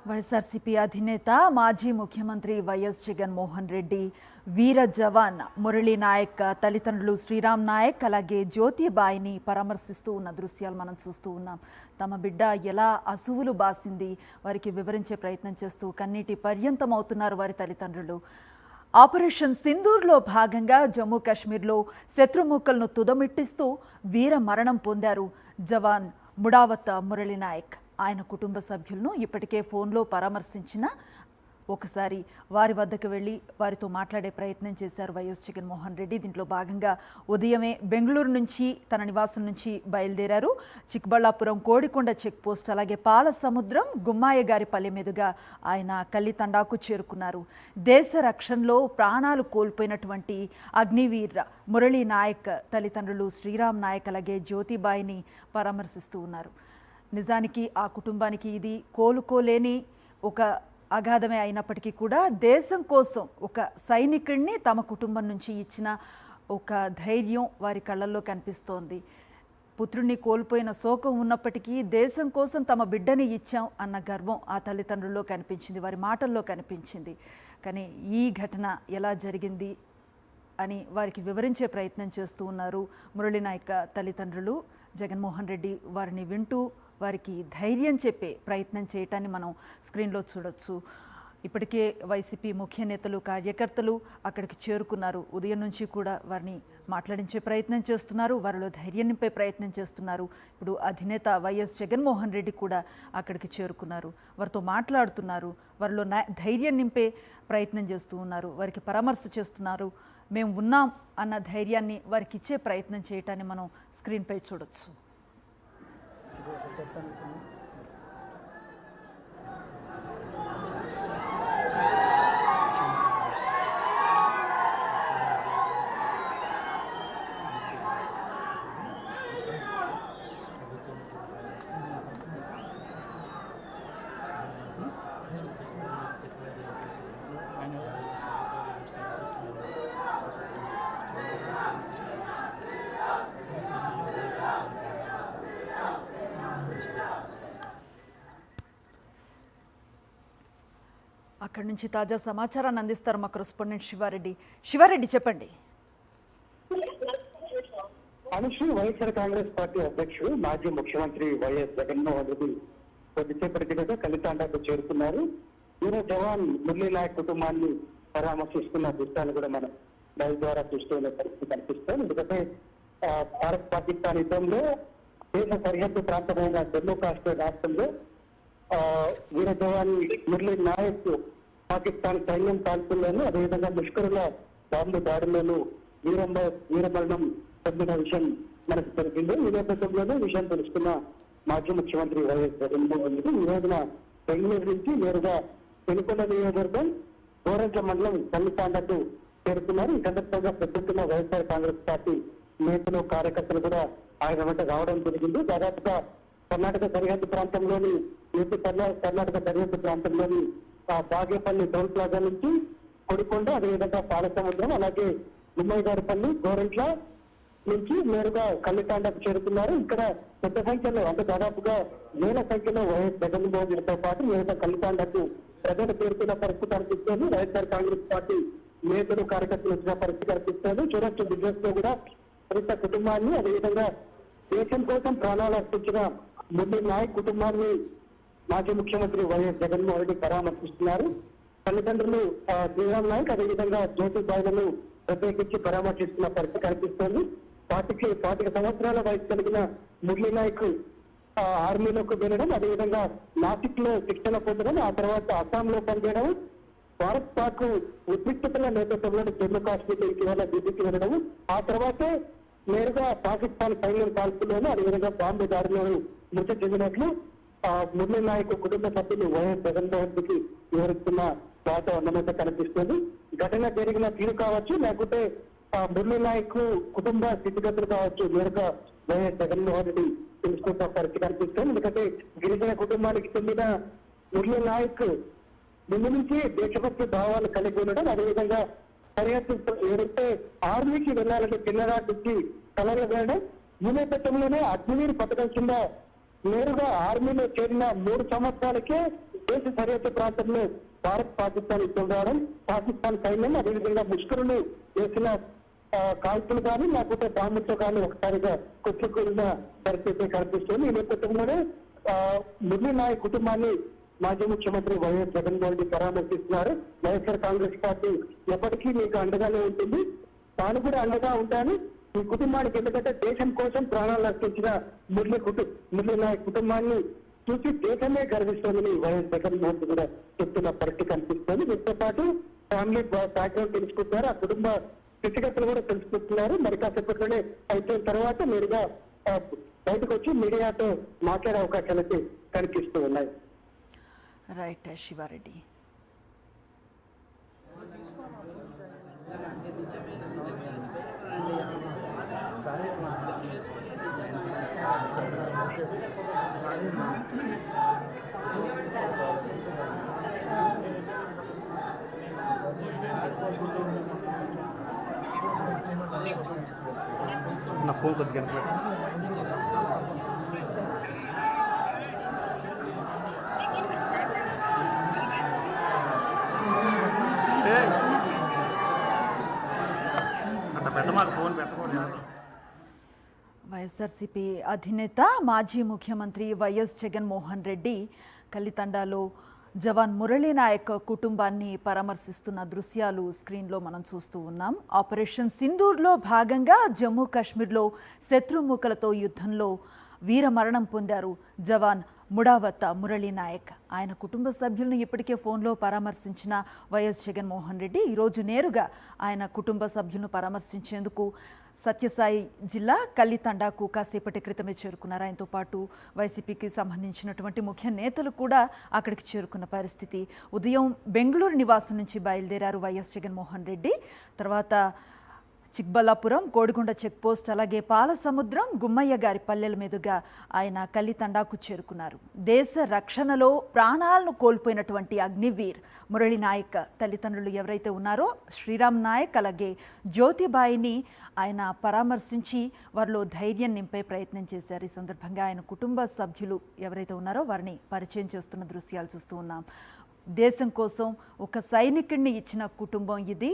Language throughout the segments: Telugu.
వైఎస్ఆర్సీపీ అధినేత మాజీ ముఖ్యమంత్రి వైఎస్ జగన్మోహన్ రెడ్డి వీర జవాన్ మురళీ నాయక్ తల్లిదండ్రులు శ్రీరామ్ నాయక్ అలాగే జ్యోతిబాయిని పరామర్శిస్తూ ఉన్న దృశ్యాలు మనం చూస్తూ ఉన్నాం. తమ బిడ్డ ఎలా అసువులు బాసింది వారికి వివరించే ప్రయత్నం చేస్తూ కన్నీటి పర్యంతం అవుతున్నారు వారి తల్లిదండ్రులు. ఆపరేషన్ సింధూర్లో భాగంగా జమ్మూ కాశ్మీర్లో శత్రుముక్కలను తుదమిట్టిస్తూ వీర మరణం పొందారు జవాన్ ముడావత్ మురళీ నాయక్. ఆయన కుటుంబ సభ్యులను ఇప్పటికే ఫోన్లో పరామర్శించిన ఒకసారి వారి వద్దకు వెళ్ళి వారితో మాట్లాడే ప్రయత్నం చేశారు వైఎస్ జగన్మోహన్ రెడ్డి. దీంట్లో భాగంగా ఉదయమే బెంగళూరు నుంచి తన నివాసం నుంచి బయలుదేరారు. చిక్బళ్ళాపురం కోడికొండ చెక్ పోస్ట్ అలాగే పాలసముద్రం గుమ్మాయగారిపల్లె మీదుగా ఆయన కల్లితండాకు చేరుకున్నారు. దేశ రక్షణలో ప్రాణాలు కోల్పోయినటువంటి అగ్నివీర్ మురళీ నాయక్ తల్లిదండ్రులు శ్రీరామ్ నాయక్ అలాగే జ్యోతిబాయిని పరామర్శిస్తూ ఉన్నారు. నిజానికి ఆ కుటుంబానికి ఇది కోలుకోలేని ఒక అగాధమే అయినప్పటికీ కూడా దేశం కోసం ఒక సైనికుడిని తమ కుటుంబం నుంచి ఇచ్చిన ఒక ధైర్యం వారి కళ్ళల్లో కనిపిస్తోంది. పుత్రుడిని కోల్పోయిన శోకం ఉన్నప్పటికీ దేశం కోసం తమ బిడ్డని ఇచ్చాం అన్న గర్వం ఆ తల్లిదండ్రుల్లో కనిపించింది, వారి మాటల్లో కనిపించింది. కానీ ఈ ఘటన ఎలా జరిగింది అని వారికి వివరించే ప్రయత్నం చేస్తూ ఉన్నారు మురళీ నాయక్ తల్లిదండ్రులు. జగన్మోహన్ రెడ్డి వారిని వింటూ వారికి ధైర్యం చెప్పే ప్రయత్నం చేయటాన్ని మనం స్క్రీన్లో చూడొచ్చు. ఇప్పటికే వైసీపీ ముఖ్య నేతలు కార్యకర్తలు అక్కడికి చేరుకున్నారు. ఉదయం నుంచి కూడా వారిని మాట్లాడించే ప్రయత్నం చేస్తున్నారు, వారిలో ధైర్యం నింపే ప్రయత్నం చేస్తున్నారు. ఇప్పుడు అధినేత వైఎస్ జగన్మోహన్ రెడ్డి కూడా అక్కడికి చేరుకున్నారు, వారితో మాట్లాడుతున్నారు, వారిలో ధైర్యం నింపే ప్రయత్నం చేస్తూ ఉన్నారు, వారికి పరామర్శ చేస్తున్నారు. మేము ఉన్నాం అన్న ధైర్యాన్ని వారికి ఇచ్చే ప్రయత్నం చేయటాన్ని మనం స్క్రీన్పై చూడొచ్చు. అక్కడి నుంచి తాజా సమాచారాన్ని అందిస్తారు మా కరెస్పాండెంట్ శివారెడ్డి. చెప్పండి. అనుషు వైఎస్ఆర్ కాంగ్రెస్ పార్టీ అధ్యక్షుడు మాజీ ముఖ్యమంత్రి వైఎస్ జగన్మోహన్ రెడ్డి కొద్దిసేపటి క్రితం కల్లితాండాకు చేరుకున్నారు. వీర జవాన్ మురళీ నాయక్ కుటుంబాన్ని పరామర్శిస్తున్న దృశ్యాలు కూడా మనం లైవ్ ద్వారా చూస్తున్న పరిస్థితి కనిపిస్తాం. ఎందుకంటే భారత్ పాకిస్తాన్ యుద్ధంలో దేశ సరిహద్దు ప్రాంతమైన జమ్మూ కాశ్మీర్ రాష్ట్రంలో వీర జవాన్ మురళీ నాయక్ పాకిస్తాన్ సైన్యం కాల్పుల్లోనూ అదేవిధంగా ముష్కరుల బాంబు దాడుల్లోనూ వీరమరణం పొందిన విషయం మనకు తెలిసింది. ఈ నేపథ్యంలోనే విషయం తెలుసుకున్న మాజీ ముఖ్యమంత్రి వైఎస్ జగన్మోహన్ రెడ్డి ఈ రోజున బెంగళూరు నుంచి నేరుగా పెనుకొండ నియోజకవర్గం గోరంట్ల మండలం కల్లితాండకు చేరుకున్నారు. ఈ సందర్భంగా పెద్దెత్తున వైఎస్ఆర్ కాంగ్రెస్ పార్టీ నేతలు కార్యకర్తలు కూడా ఆయన వెంట రావడం జరిగింది. దాదాపుగా కర్ణాటక సరిహద్దు ప్రాంతంలోని ఏపీ కర్ణాటక సరిహద్దు ప్రాంతంలోని బాగేపల్లి టోల్ ప్లాజా నుంచి కొడికొండ అదేవిధంగా పాలసముద్రం అలాగే గుమ్మాయిగారిపల్లి గోరంట్ల నుంచి నేరుగా కల్లితాండకు చేరుకున్నారు. ఇక్కడ పెద్ద సంఖ్యలో అంటే దాదాపుగా వేల సంఖ్యలో వైఎస్ జగన్మోహన్ రెడ్డితో పాటు నేరుగా కల్లితాండకు ప్రజలు చేరుకున్న పరిస్థితి కనిపిస్తుంది. వైఎస్ఆర్ కాంగ్రెస్ పార్టీ నేతలు కార్యకర్తలు వచ్చిన పరిస్థితి కనిపిస్తుంది. చూడొచ్చు బిజినెస్ లో కూడా ప్రతి కుటుంబాన్ని అదేవిధంగా దేశం కోసం ప్రాణాలు అర్పించిన మురళీ నాయక్ కుటుంబాన్ని మాజీ ముఖ్యమంత్రి వైఎస్ జగన్మోహన్ రెడ్డి పరామర్శిస్తున్నారు. తల్లిదండ్రులు శ్రీరామ్ నాయక్ అదేవిధంగా జ్యోతిబాయిలను ప్రత్యేకించి పరామర్శిస్తున్న పరిస్థితి కనిపిస్తోంది. 40 సంవత్సరాల వయసు కలిగిన మురళీ నాయక్ ఆర్మీలోకి వెళ్ళడం అదేవిధంగా నాసిక్ లో శిక్షణ పొందడం ఆ తర్వాత అస్సాంలో పనిచేయడం భారత్ పాక్ ఉద్రిక్తతల నేపథ్యంలో జమ్మూ కాశ్మీర్ ఇటీవల ఢిల్లీకి వెళ్ళడం ఆ తర్వాతే నేరుగా పాకిస్తాన్ సైన్యం కాల్పులోనూ అదేవిధంగా బాంబు దాడిలోనూ మృతి చెందినట్లు మురళీ నాయక్ కుటుంబ సభ్యులు వైఎస్ జగన్మోహన్ రెడ్డికి వివరిస్తున్న వాతావరణం అయితే కనిపిస్తుంది. ఘటన జరిగిన తీరు కావచ్చు లేకపోతే మురళీ నాయక్ కుటుంబ స్థితిగతులు కావచ్చు నేరుగా వైఎస్ జగన్మోహన్ రెడ్డి తెలుసుకున్న పరిస్థితి కనిపిస్తుంది. ఎందుకంటే గిరిజన కుటుంబానికి చెందిన మురళీ నాయక్ ముందు నుంచి దేశభక్తి భావాలు కలిగి ఉండడం అదేవిధంగా సరిహద్దు ఏదైతే ఆర్మీకి వెళ్లాలంటే చిన్ననాటి నుంచి కలలు వేయడం ఈ నేపథ్యంలోనే అగ్నివీర్ పథకం కింద నేరుగా ఆర్మీలో చేరిన 3 సంవత్సరాలకే దేశ సరిహద్దు ప్రాంతంలో భారత్ పాకిస్తాన్ యుద్ధం రావడం, పాకిస్తాన్ సైన్యం అదేవిధంగా ముష్కరులు వేసిన కాల్పులు కానీ లేకపోతే బాంబులతో కానీ ఒకసారిగా కొట్టుకూలిన పరిస్థితి కనిపిస్తుంది. ఈ నేపథ్యంలోనే మురళీ నాయక్ కుటుంబాన్ని మాజీ ముఖ్యమంత్రి వైఎస్ జగన్మోహన్ రెడ్డి పరామర్శిస్తున్నారు. వైఎస్ఆర్ కాంగ్రెస్ పార్టీ ఎప్పటికీ మీకు అండగానే ఉంటుంది, తాను కూడా అండగా ఉంటాను ఈ కుటుంబానికి, ఎందుకంటే దేశం కోసం ప్రాణాలు అర్పించిన మురళీ నాయక్ కుటుంబాన్ని చూసి దేశమే గర్విస్తోందని వైఎస్ జగన్మోహన్ రెడ్డి కూడా చెప్తున్న పరిస్థితి కనిపిస్తుంది. దీంతో పాటు ఫ్యామిలీ బ్యాక్గ్రౌండ్ తెలుసుకుంటున్నారు, ఆ కుటుంబ స్థితిగతులు కూడా తెలుసుకుంటున్నారు. మరి కాసేపట్లోనే అయిపోయిన తర్వాత నేరుగా బయటకు వచ్చి మీడియాతో మాట్లాడే అవకాశాలు అయితే కనిపిస్తూ ఉన్నాయి. రైట్ శివారెడ్డి. నా ఫోన్ కొద్దిగా అంత పెద్ద మాకు ఫోన్ పెట్టకూడదు. వైఎస్ఆర్సీపీ అధినేత మాజీ ముఖ్యమంత్రి వైఎస్ జగన్మోహన్ రెడ్డి కలితండాలో జవాన్ మురళీ నాయక్ కుటుంబాన్ని పరామర్శిస్తున్న దృశ్యాలు స్క్రీన్లో మనం చూస్తూ ఉన్నాం. ఆపరేషన్ సింధూర్లో భాగంగా జమ్మూ కాశ్మీర్లో శత్రుముఖలతో యుద్ధంలో వీరమరణం పొందారు జవాన్ ముడావత్ మురళీ నాయక్. ఆయన కుటుంబ సభ్యులను ఇప్పటికే ఫోన్లో పరామర్శించిన వైఎస్ జగన్మోహన్ రెడ్డి ఈరోజు నేరుగా ఆయన కుటుంబ సభ్యులను పరామర్శించేందుకు సత్యసాయి జిల్లా కల్లితండాకు కాసేపటి క్రితమే చేరుకున్నారు. ఆయనతో పాటు వైసీపీకి సంబంధించినటువంటి ముఖ్య నేతలు కూడా అక్కడికి చేరుకున్న పరిస్థితి. ఉదయం బెంగళూరు నివాసం నుంచి బయలుదేరారు వైఎస్ జగన్మోహన్ రెడ్డి. తర్వాత చిక్బల్లాపురం, కోడికొండ చెక్పోస్ట్, అలాగే పాలసముద్రం, గుమ్మయ్య గారి పల్లెల మీదుగా ఆయన కల్లితండాకు చేరుకున్నారు. దేశ రక్షణలో ప్రాణాలను కోల్పోయినటువంటి అగ్నివీర్ మురళీ నాయక్ తల్లిదండ్రులు ఎవరైతే ఉన్నారో శ్రీరామ్ నాయక్ అలాగే జ్యోతిబాయిని ఆయన పరామర్శించి వారిలో ధైర్యం నింపే ప్రయత్నం చేశారు. ఈ సందర్భంగా ఆయన కుటుంబ సభ్యులు ఎవరైతే ఉన్నారో వారిని పరిచయం చేస్తున్న దృశ్యాలు చూస్తూ ఉన్నాం. దేశం కోసం ఒక సైనికుడిని ఇచ్చిన కుటుంబం ఇది.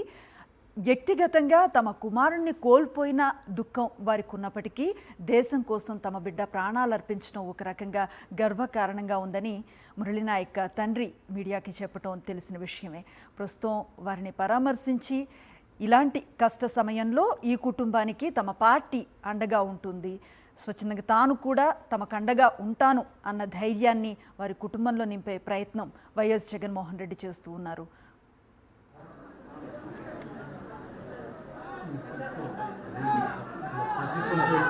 వ్యక్తిగతంగా తమ కుమారుణ్ణి కోల్పోయిన దుఃఖం వారికి ఉన్నప్పటికీ దేశం కోసం తమ బిడ్డ ప్రాణాలు అర్పించడం ఒక రకంగా గర్వకారణంగా ఉందని మురళీ నాయక్ తండ్రి మీడియాకి చెప్పడం తెలిసిన విషయమే. ప్రస్తుతం వారిని పరామర్శించి ఇలాంటి కష్ట సమయంలో ఈ కుటుంబానికి తమ పార్టీ అండగా ఉంటుంది, స్వచ్ఛందంగా తాను కూడా తమకు అండగా ఉంటాను అన్న ధైర్యాన్ని వారి కుటుంబంలో నింపే ప్రయత్నం వైఎస్ జగన్మోహన్ రెడ్డి చేస్తూ ఉన్నారు. కొంచెం